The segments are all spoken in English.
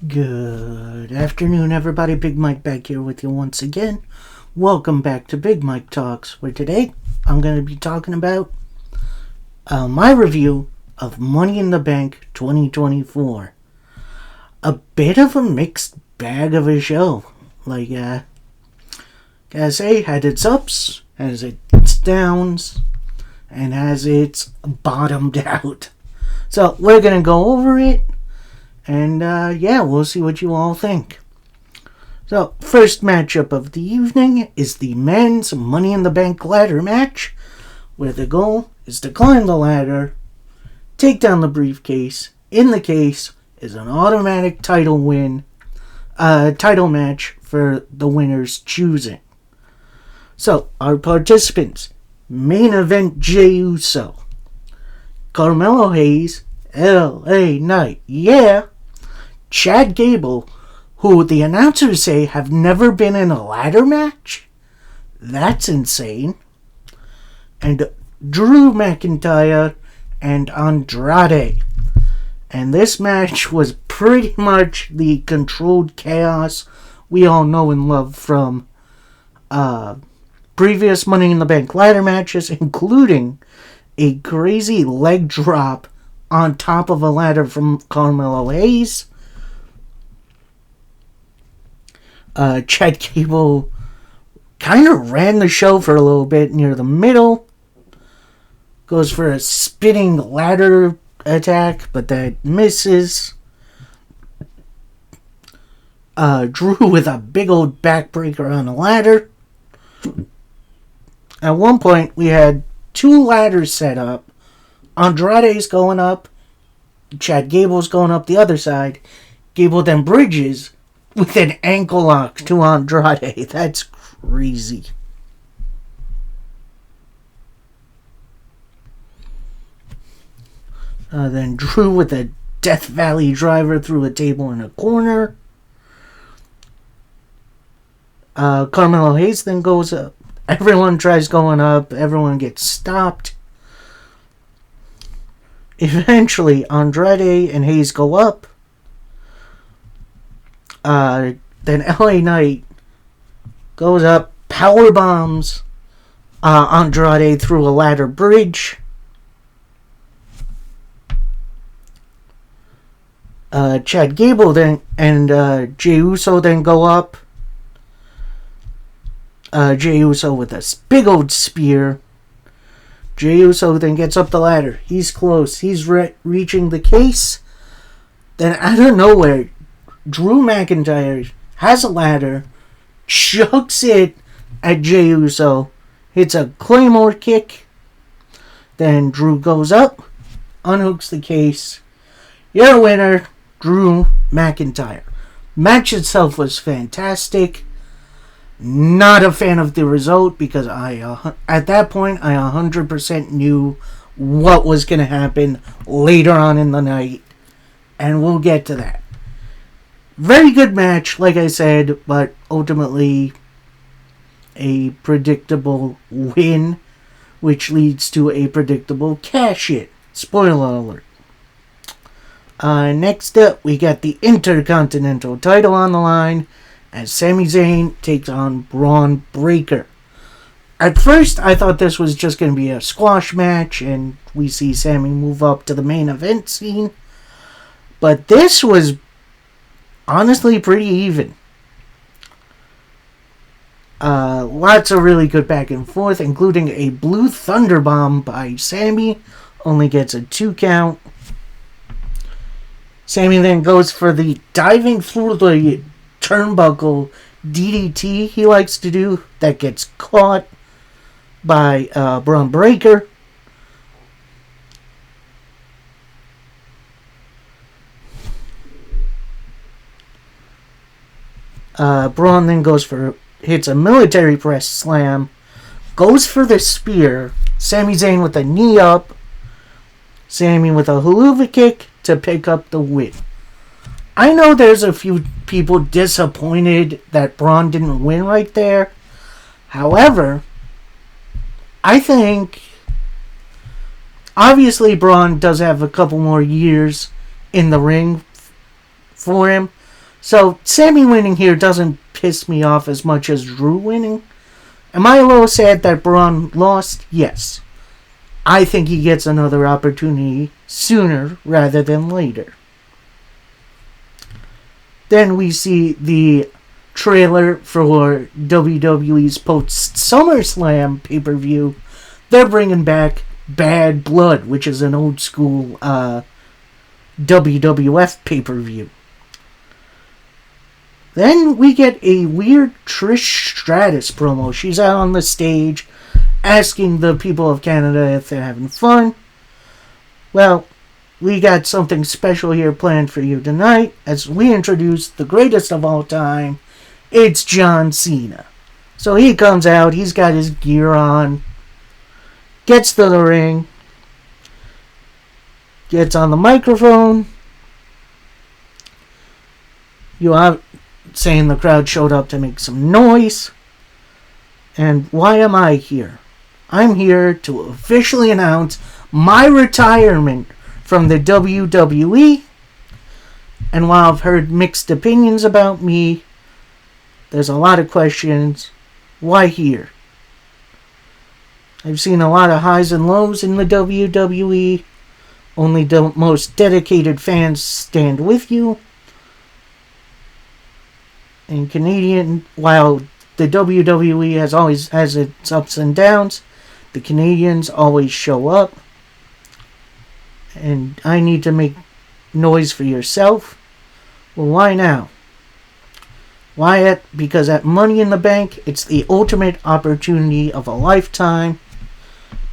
Good afternoon, everybody. Big Mike back here with you once again. Welcome back to Big Mike Talks, where today I'm going to be talking about my review of Money in the Bank 2024. A bit of a mixed bag of a show. Gotta say, had its ups, has its downs, and has its bottomed out. So we're going to go over it. And we'll see what you all think. So, first matchup of the evening is the men's Money in the Bank ladder match, where the goal is to climb the ladder, take down the briefcase. In the case is an automatic title match for the winner's choosing. So, our participants: main event Jey Uso, Carmelo Hayes, LA Knight, Chad Gable, who the announcers say have never been in a ladder match. That's insane. And Drew McIntyre and Andrade. And this match was pretty much the controlled chaos we all know and love from previous Money in the Bank ladder matches, including a crazy leg drop on top of a ladder from Carmelo Hayes. Chad Gable kind of ran the show for a little bit near the middle. Goes for a spinning ladder attack, but that misses. Drew with a big old backbreaker on the ladder. At one point, we had two ladders set up. Andrade's going up. Chad Gable's going up the other side. Gable then bridges with an ankle lock to Andrade. That's crazy. Then Drew with a Death Valley driver through a table in a corner. Carmelo Hayes then goes up. Everyone tries going up. Everyone gets stopped. Eventually, Andrade and Hayes go up. Then LA Knight goes up, power bombs Andrade through a ladder bridge. Chad Gable then and Jey Uso then go up. Jey Uso with a big old spear. Jey Uso then gets up the ladder. He's close. He's reaching the case. Then out of nowhere, Drew McIntyre has a ladder, chucks it at Jey Uso, hits a Claymore kick. Then Drew goes up, unhooks the case. Your winner, Drew McIntyre. Match itself was fantastic. Not a fan of the result because at that point I 100% knew what was going to happen later on in the night, and we'll get to that. Very good match, like I said, but ultimately a predictable win, which leads to a predictable cash-in. Spoiler alert. Next up, we got the Intercontinental title on the line as Sami Zayn takes on Braun Breaker. At first, I thought this was just going to be a squash match, and we see Sami move up to the main event scene. But this was honestly pretty even. Lots of really good back and forth, including a blue thunder bomb by Sami. Only gets a 2 count. Sami then goes for the diving through the turnbuckle DDT he likes to do. That gets caught by Braun Breaker. Braun then hits a military press slam, goes for the spear. Sami Zayn with a knee up. Sami with a haluva kick to pick up the win. I know there's a few people disappointed that Braun didn't win right there. However, I think obviously Braun does have a couple more years in the ring for him, So Sammy winning here doesn't piss me off as much as Drew winning. Am I a little sad that Braun lost? Yes. I think he gets another opportunity sooner rather than later. Then we see the trailer for WWE's post SummerSlam pay-per-view. They're bringing back Bad Blood, which is an old school WWF pay-per-view. Then we get a weird Trish Stratus promo. She's out on the stage asking the people of Canada if they're having fun. Well, we got something special here planned for you tonight as we introduce the greatest of all time. It's John Cena. So he comes out, he's got his gear on, gets to the ring, gets on the microphone. You are saying the crowd showed up to make some noise. And why am I here? I'm here to officially announce my retirement from the WWE. And while I've heard mixed opinions about me, there's a lot of questions. Why here? I've seen a lot of highs and lows in the WWE. Only the most dedicated fans stand with you. And while the WWE has its ups and downs, the Canadians always show up. And I need to make noise for yourself. Well, why now? Why? Because at Money in the Bank, it's the ultimate opportunity of a lifetime.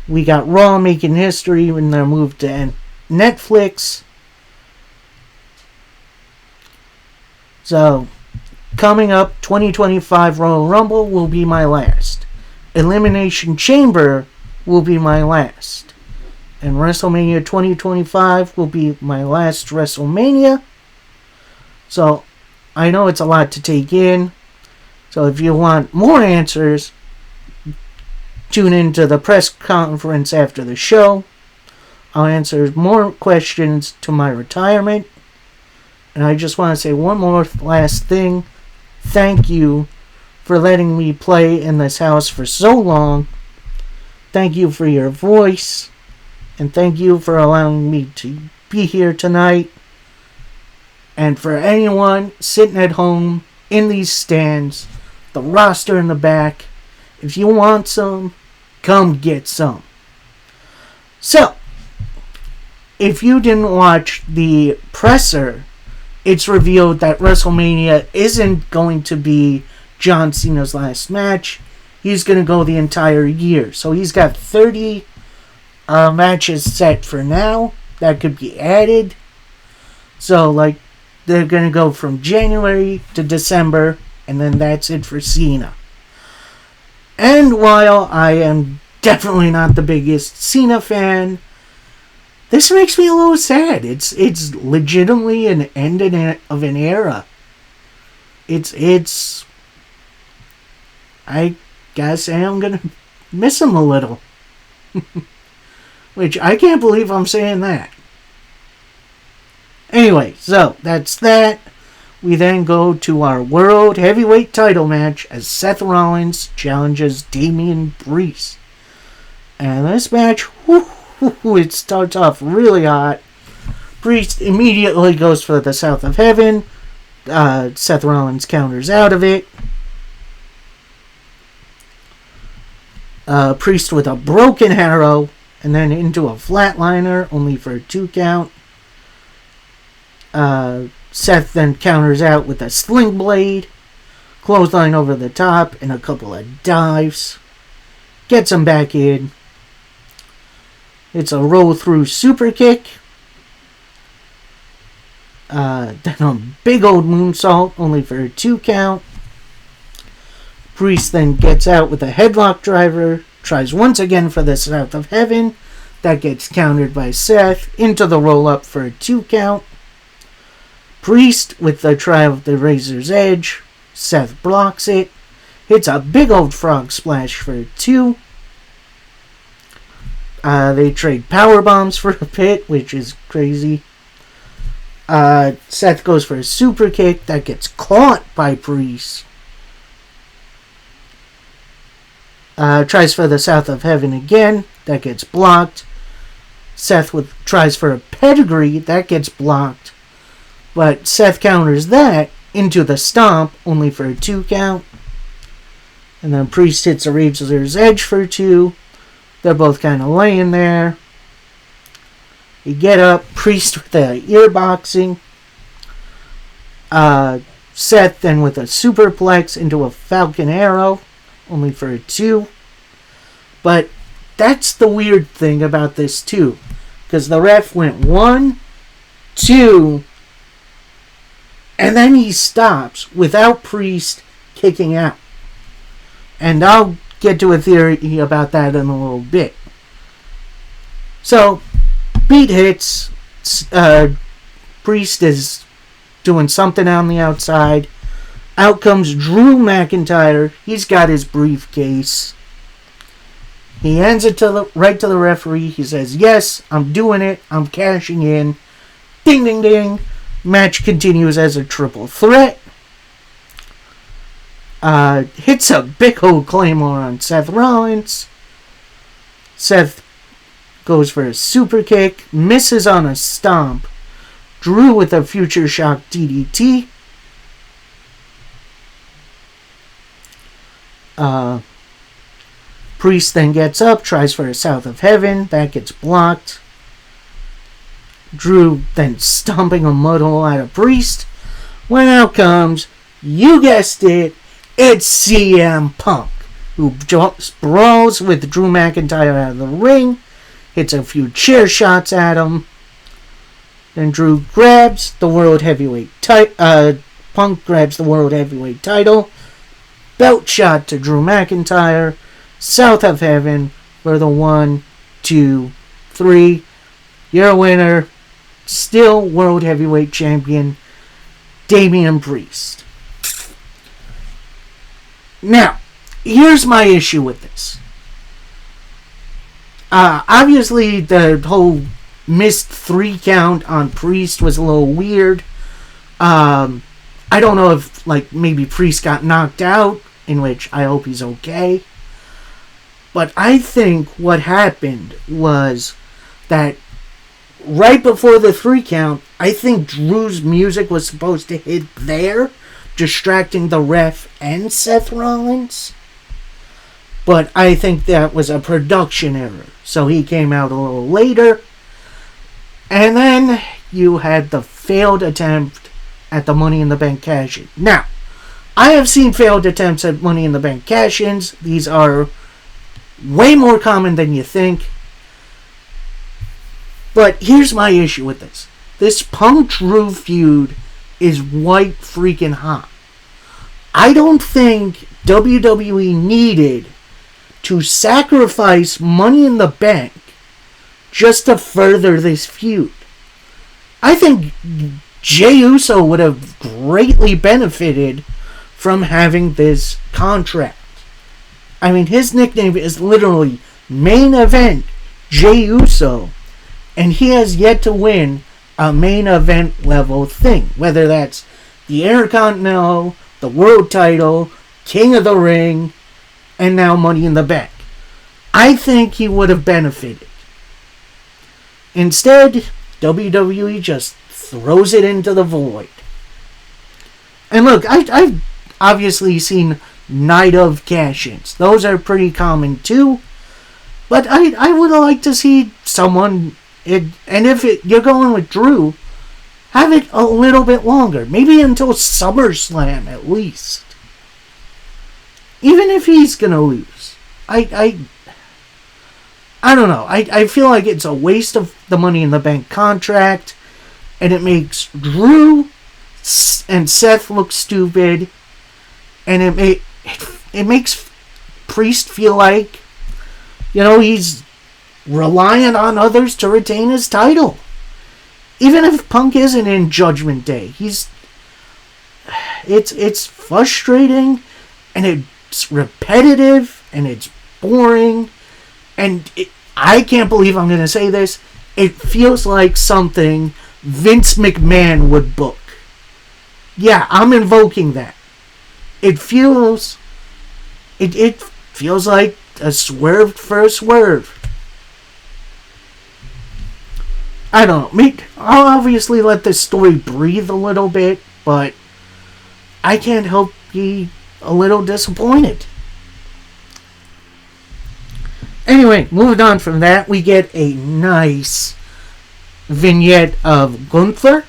We got Raw making history when they're moved to Netflix. So, coming up, 2025 Royal Rumble will be my last. Elimination Chamber will be my last. And WrestleMania 2025 will be my last WrestleMania. So, I know it's a lot to take in. So, if you want more answers, tune into the press conference after the show. I'll answer more questions to my retirement. And I just want to say one more last thing. Thank you for letting me play in this house for so long. Thank you for your voice. And thank you for allowing me to be here tonight. And for anyone sitting at home in these stands, the roster in the back, if you want some, come get some. So, if you didn't watch the presser, it's revealed that WrestleMania isn't going to be John Cena's last match. He's going to go the entire year. So he's got 30 matches set for now. That could be added. So, they're going to go from January to December, and then that's it for Cena. And while I am definitely not the biggest Cena fan, this makes me a little sad. It's legitimately an end of an era. It's I guess I am gonna miss him a little. Which I can't believe I'm saying that. Anyway, so that's that. We then go to our World Heavyweight title match as Seth Rollins challenges Damian Priest. And this match, it starts off really hot. Priest immediately goes for the South of Heaven. Seth Rollins counters out of it. Priest with a broken arrow. And then into a flatliner, only for a 2 count. Seth then counters out with a sling blade. Clothesline over the top and a couple of dives. Gets him back in. It's a roll through super kick. Then a big old moonsault, only for a 2 count. Priest then gets out with a headlock driver. Tries once again for the South of Heaven. That gets countered by Seth. Into the roll up for a 2 count. Priest with the try of the Razor's Edge. Seth blocks it. Hits a big old frog splash for a 2. They trade power bombs for a bit, which is crazy. Seth goes for a super kick that gets caught by Priest. Tries for the South of Heaven again. That gets blocked. Seth tries for a pedigree. That gets blocked. But Seth counters that into the stomp, only for a 2 count. And then Priest hits a Razor's Edge for 2. They're both kind of laying there. You get up. Priest with the earboxing. Seth then with a superplex into a Falcon Arrow, only for a 2. But that's the weird thing about this too, because the ref went 1, 2, and then he stops without Priest kicking out. And I'll get to a theory about that in a little bit. So, beat hits. Priest is doing something on the outside. Out comes Drew McIntyre. He's got his briefcase. He hands it right to the referee. He says, "Yes, I'm doing it. I'm cashing in." Ding, ding, ding. Match continues as a triple threat. Hits a big old Claymore on Seth Rollins. Seth goes for a super kick. Misses on a stomp. Drew with a Future Shock DDT. Priest then gets up, tries for a South of Heaven. That gets blocked. Drew then stomping a mud hole out of Priest. When out comes, you guessed it, it's CM Punk, who brawls with Drew McIntyre out of the ring, hits a few chair shots at him. Then Drew grabs the World Heavyweight title. Punk grabs the World Heavyweight title. Belt shot to Drew McIntyre. South of Heaven for the 1, 2, 3. You're a winner. Still World Heavyweight Champion, Damian Priest. Now, here's my issue with this. Obviously, the whole missed 3 count on Priest was a little weird. I don't know if, maybe Priest got knocked out, in which I hope he's okay. But I think what happened was that right before the 3 count, I think Drew's music was supposed to hit there, distracting the ref and Seth Rollins. But I think that was a production error. So he came out a little later. And then you had the failed attempt at the Money in the Bank cash-in. Now, I have seen failed attempts at Money in the Bank cash-ins. These are way more common than you think. But here's my issue with this. This Punk-Drew feud is white freaking hot. I don't think WWE needed to sacrifice Money in the Bank just to further this feud. I think Jey Uso would have greatly benefited from having this contract. I mean, his nickname is literally Main Event Jey Uso, and he has yet to win a main event level thing, whether that's the Intercontinental, the World Title, King of the Ring, and now Money in the Bank. I think he would have benefited. Instead, WWE just throws it into the void. And look, I've obviously seen Night of cash-ins. Those are pretty common too. But I would like to see someone, and if you're going with Drew, have it a little bit longer. Maybe until SummerSlam at least. Even if he's going to lose. I don't know. I feel like it's a waste of the Money in the Bank contract. And it makes Drew and Seth look stupid. And it makes Priest feel like, he's reliant on others to retain his title. Even if Punk isn't in Judgment Day, it's frustrating, and it's repetitive, and it's boring, and I can't believe I'm going to say this. It feels like something Vince McMahon would book. Yeah, I'm invoking that. It feels like a swerve for a swerve. I don't know. I'll obviously let this story breathe a little bit, but I can't help be a little disappointed. Anyway, moving on from that, we get a nice vignette of Gunther,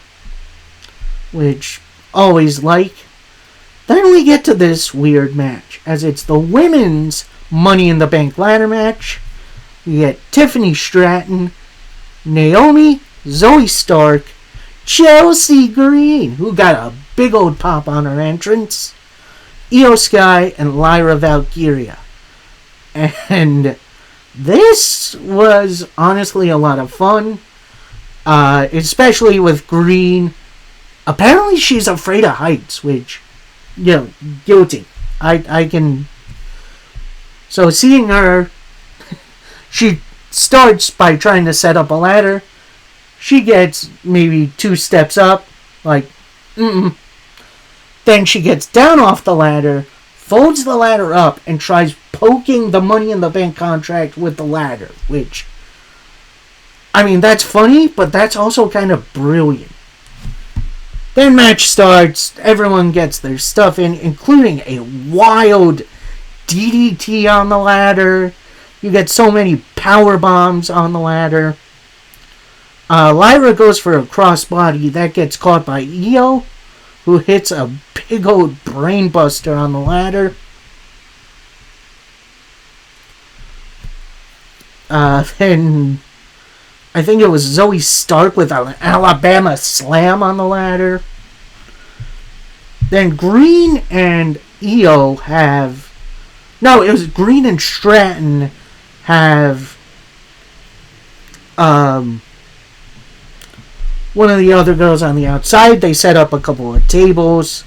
which always like. Then we get to this weird match, as it's the women's Money in the Bank ladder match. We get Tiffany Stratton, Naomi, Zoe Stark, Chelsea Green, who got a big old pop on her entrance, Io Sky, and Lyra Valkyria. And this was honestly a lot of fun, especially with Green. Apparently she's afraid of heights, which, guilty. I can... So seeing her, she starts by trying to set up a ladder. She gets maybe 2 steps up, like, Then she gets down off the ladder, folds the ladder up, and tries poking the Money in the Bank contract with the ladder, which, I mean, that's funny, but that's also kind of brilliant. Then match starts, everyone gets their stuff in, including a wild DDT on the ladder. You get so many power bombs on the ladder. Lyra goes for a crossbody that gets caught by Io, who hits a big old brainbuster on the ladder. Then I think it was Zoe Stark with an Alabama slam on the ladder. Then Green and Io have... No, it was Green and Stratton have... one of the other girls on the outside. They set up a couple of tables.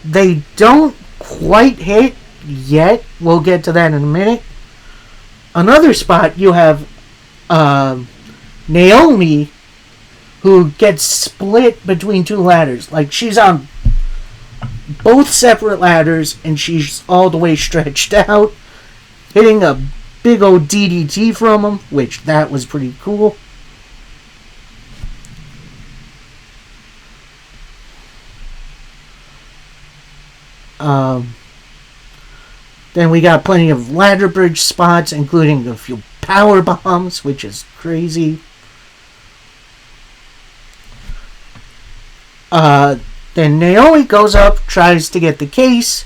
They don't quite hit yet. We'll get to that in a minute. Another spot, you have Naomi, who gets split between 2 ladders. Like, she's on both separate ladders, and she's all the way stretched out, hitting a big old DDT from them, which that was pretty cool. Then we got plenty of ladder bridge spots, including a few power bombs, which is crazy. Then Naomi goes up, tries to get the case.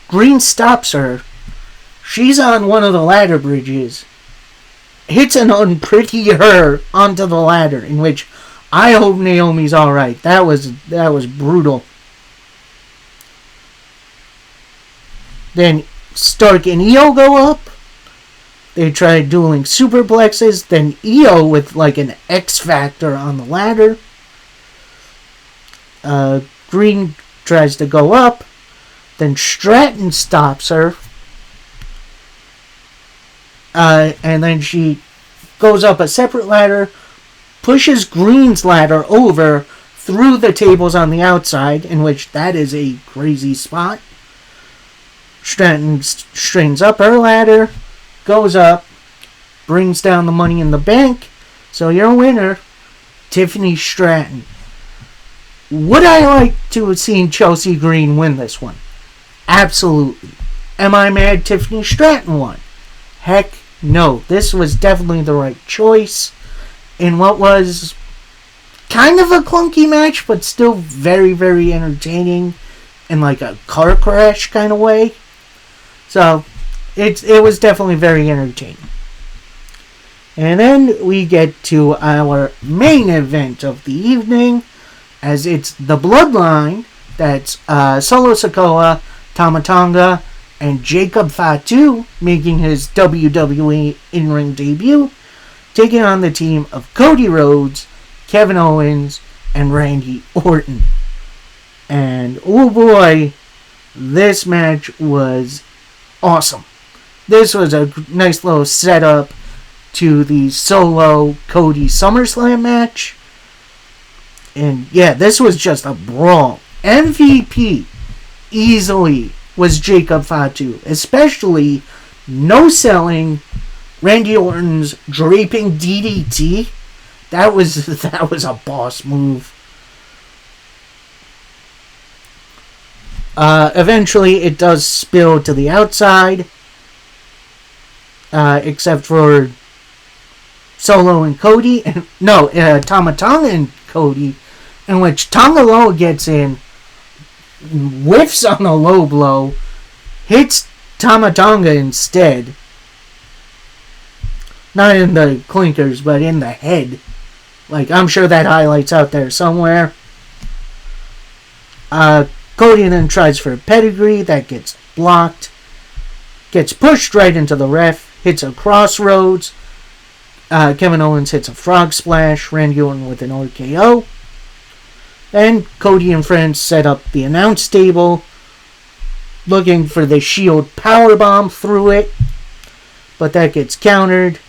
Green stops her. She's on one of the ladder bridges. Hits an unpretty her onto the ladder, in which I hope Naomi's alright. That was brutal. Then Stark and Io go up. They try dueling superplexes. Then Io with like an X Factor on the ladder. Green tries to go up. Then Stratton stops her. And then she goes up a separate ladder. Pushes Green's ladder over through the tables on the outside, in which that is a crazy spot. Stratton straightens up her ladder, goes up, brings down the Money in the Bank. So your winner, Tiffany Stratton. Would I like to have seen Chelsea Green win this one? Absolutely. Am I mad Tiffany Stratton won? Heck no. This was definitely the right choice in what was kind of a clunky match, but still very, very entertaining in like a car crash kind of way. So, it was definitely very entertaining. And then we get to our main event of the evening, as it's the Bloodline. That's Solo Sikoa, Tama Tonga, and Jacob Fatu making his WWE in-ring debut, taking on the team of Cody Rhodes, Kevin Owens, and Randy Orton. And oh boy, this match was awesome. This was a nice little setup to the Solo Cody SummerSlam match. And yeah, this was just a brawl. MVP easily was Jacob Fatu, especially no selling Randy Orton's draping DDT. That was a boss move. Eventually, it does spill to the outside, except for Solo and Cody, Tama Tonga and Cody, in which Tonga Loa gets in, whiffs on a low blow, hits Tama Tonga instead. Not in the clinkers, but in the head. Like, I'm sure that highlight's out there somewhere. Cody then tries for a pedigree. That gets blocked. Gets pushed right into the ref. Hits a crossroads. Kevin Owens hits a frog splash. Randy Orton with an RKO. Then Cody and friends set up the announce table, looking for the Shield powerbomb through it. But that gets countered.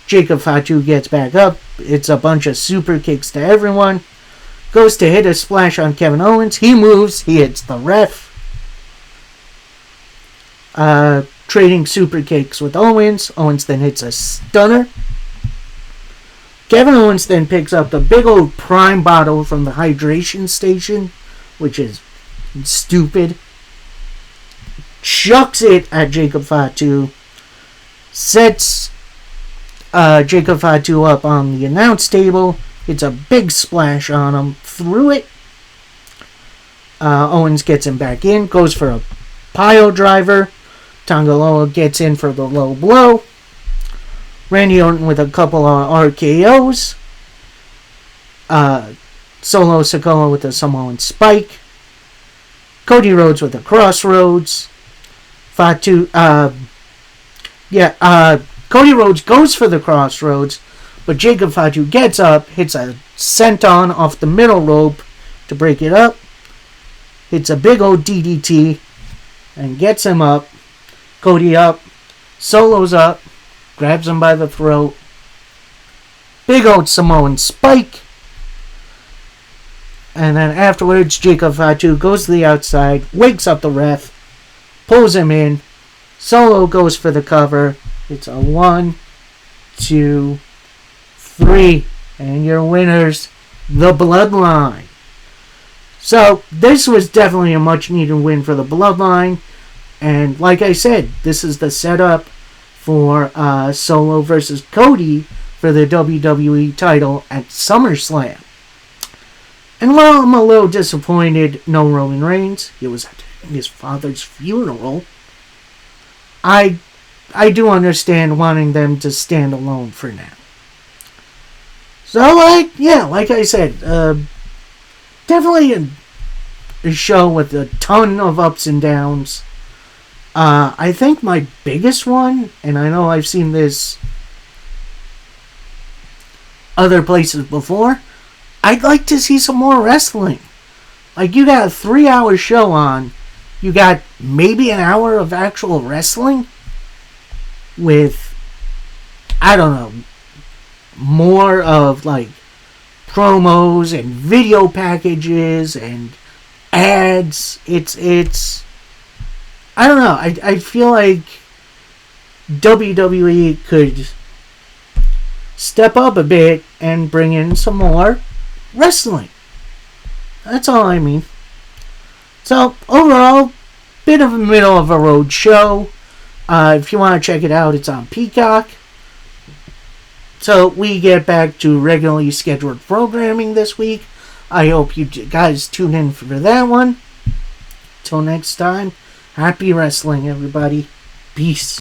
Jacob Fatu gets back up. It's a bunch of super kicks to everyone. Goes to hit a splash on Kevin Owens. He moves. He hits the ref. Trading super kicks with Owens. Owens then hits a stunner. Kevin Owens then picks up the big old Prime bottle from the hydration station, which is stupid. Chucks it at Jacob Fatu. Sets Jacob Fatu up on the announce table. It's a big splash on him through it. Owens gets him back in. Goes for a pile driver. Tonga Loa gets in for the low blow. Randy Orton with a couple of RKOs. Solo Sikoa with a Samoan spike. Cody Rhodes with a crossroads. Fatu. Cody Rhodes goes for the crossroads, but Jacob Fatu gets up, hits a senton off the middle rope to break it up. Hits a big old DDT and gets him up. Cody up. Solo's up. Grabs him by the throat. Big old Samoan spike. And then afterwards, Jacob Fatu goes to the outside, wakes up the ref, pulls him in. Solo goes for the cover. It's a 1, 2, 3. And your winners, the Bloodline. So, this was definitely a much needed win for the Bloodline. And like I said, this is the setup for Solo versus Cody for the WWE title at SummerSlam. And while I'm a little disappointed no Roman Reigns, he was at his father's funeral, I do understand wanting them to stand alone for now. So, like I said, definitely a show with a ton of ups and downs. I think my biggest one, and I know I've seen this other places before, I'd like to see some more wrestling. Like, you got a 3-hour show on, you got maybe an hour of actual wrestling with, I don't know, more of like promos and video packages and ads. It's I don't know. I feel like WWE could step up a bit and bring in some more wrestling. That's all I mean. So, overall, bit of a middle of a road show. If you want to check it out, it's on Peacock. So, we get back to regularly scheduled programming this week. I hope you guys tune in for that one. Till next time, happy wrestling, everybody. Peace.